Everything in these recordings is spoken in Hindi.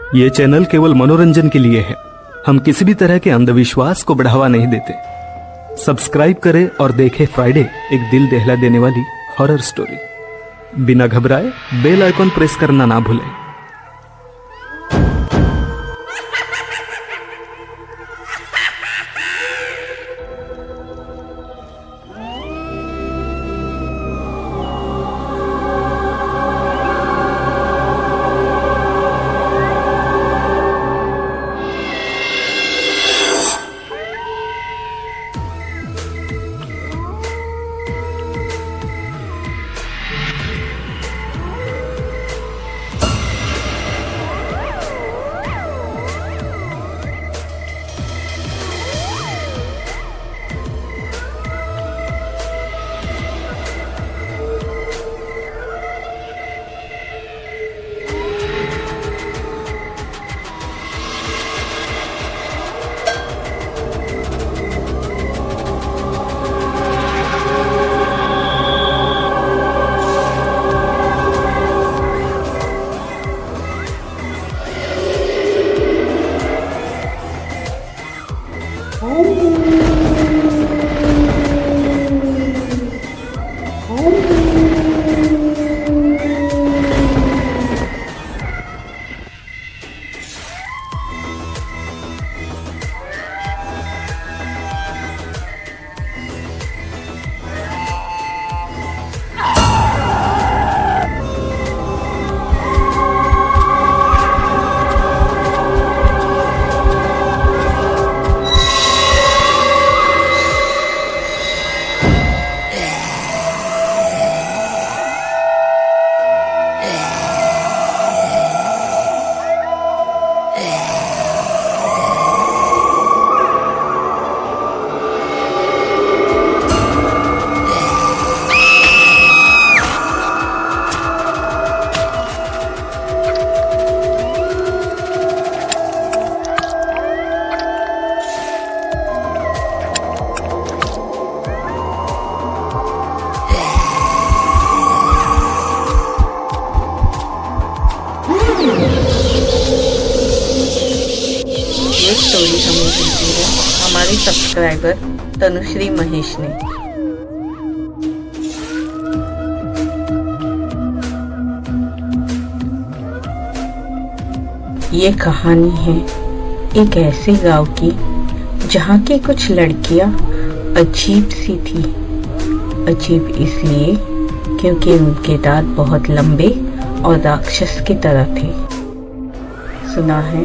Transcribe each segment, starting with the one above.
ये चैनल केवल मनोरंजन के लिए है। हम किसी भी तरह के अंधविश्वास को बढ़ावा नहीं देते। सब्सक्राइब करें और देखें फ्राइडे, एक दिल दहला देने वाली हॉरर स्टोरी। बिना घबराए बेल आइकॉन प्रेस करना ना भूलें। ये स्टोरी हमें भेजी है हमारे सब्सक्राइबर तनुश्री महेश ने। ये कहानी है एक ऐसे गांव की जहाँ की कुछ लड़कियां अजीब सी थी। अजीब इसलिए क्योंकि उनके दांत बहुत लंबे और राक्षस की तरह थे। सुना है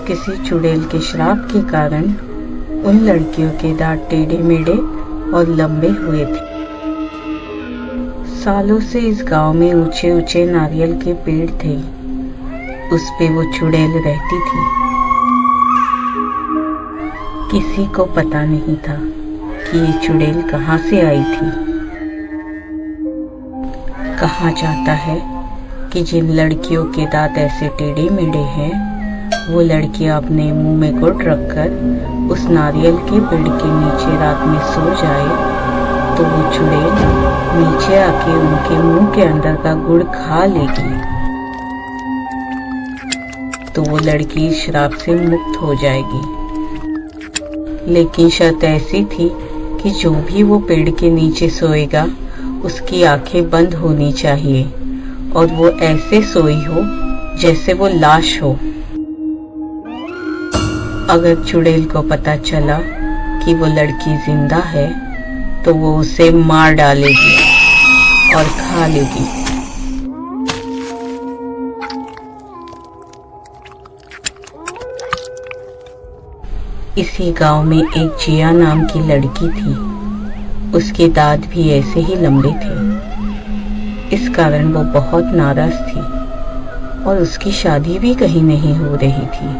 किसी चुड़ैल के श्राप के कारण उन लड़कियों के दांत टेढ़े मेढ़े और लंबे हुए थे। सालों से इस गांव में ऊंचे ऊंचे नारियल के पेड़ थे, उस पे वो चुड़ैल रहती थी। किसी को पता नहीं था कि ये चुड़ैल कहाँ से आई थी। कहा जाता है कि जिन लड़कियों के दांत ऐसे टेढ़े मेढ़े हैं वो लड़कियां अपने मुंह में गुड़ रखकर उस नारियल के पेड़ के नीचे रात में सो जाए तो वो चुड़ैल नीचे आके उनके मुंह के अंदर का गुड़ खा लेगी, तो वो लड़की श्राप से मुक्त हो जाएगी। लेकिन शर्त ऐसी थी कि जो भी वो पेड़ के नीचे सोएगा उसकी आंखें बंद होनी चाहिए और वो ऐसे सोई हो जैसे वो लाश हो। अगर चुड़ैल को पता चला कि वो लड़की जिंदा है तो वो उसे मार डालेगी और खा लेगी। इसी गांव में एक जिया नाम की लड़की थी। उसके दांत भी ऐसे ही लंबे थे। इस कारण वो बहुत नाराज थी और उसकी शादी भी कहीं नहीं हो रही थी।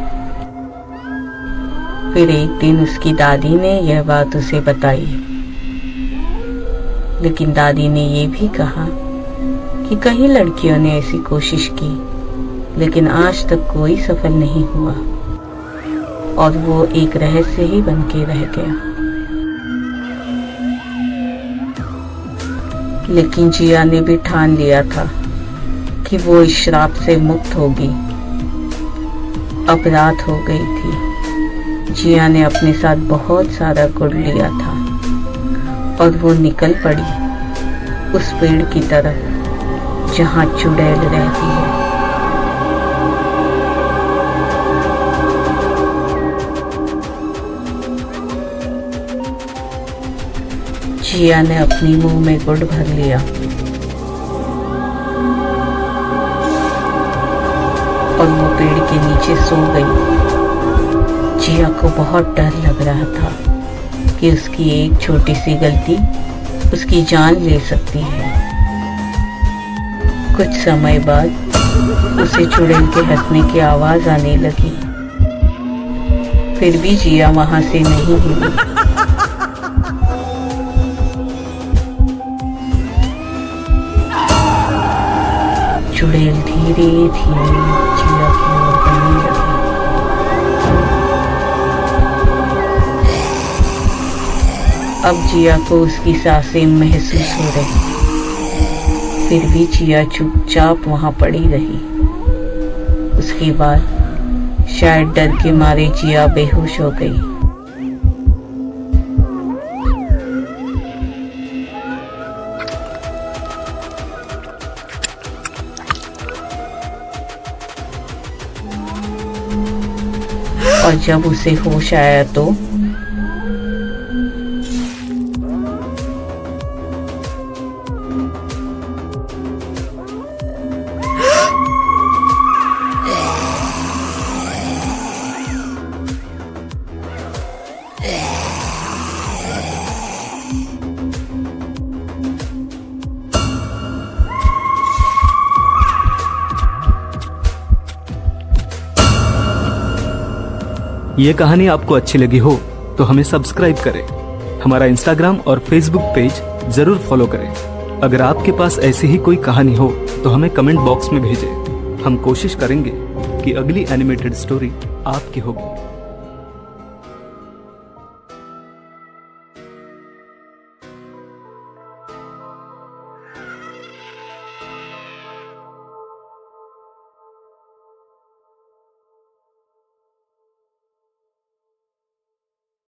फिर एक दिन उसकी दादी ने यह बात उसे बताई, लेकिन दादी ने ये भी कहा कि कई लड़कियों ने ऐसी कोशिश की लेकिन आज तक कोई सफल नहीं हुआ और वो एक रहस्य ही बन के रह गया। लेकिन जिया ने भी ठान लिया था कि वो इस श्राप से मुक्त होगी। अब रात हो गई थी। जिया ने अपने साथ बहुत सारा गुड़ लिया था और वो निकल पड़ी उस पेड़ की तरफ जहाँ चुड़ैल रहती है। जिया ने अपनी मुंह में गुड़ भर लिया और वो पेड़ के नीचे सो गई। जिया को बहुत डर लग रहा था कि उसकी एक छोटी सी गलती उसकी जान ले सकती है। कुछ समय बाद उसे चुड़ैल के हंसने की आवाज आने लगी। फिर भी जिया वहां से नहीं हिली। चुड़ैल धीरे धीरे जिया की ओर बढ़ने लगी। अब जिया को उसकी सांसें महसूस हो रही। फिर भी जिया चुपचाप वहां पड़ी रही। उसके बाद शायद डर के मारे जिया बेहोश हो गई। और जब उसे होश आया तो ये कहानी आपको अच्छी लगी हो तो हमें सब्सक्राइब करें। हमारा इंस्टाग्राम और फेसबुक पेज जरूर फॉलो करें। अगर आपके पास ऐसी ही कोई कहानी हो तो हमें कमेंट बॉक्स में भेजें। हम कोशिश करेंगे कि अगली एनिमेटेड स्टोरी आपकी होगी।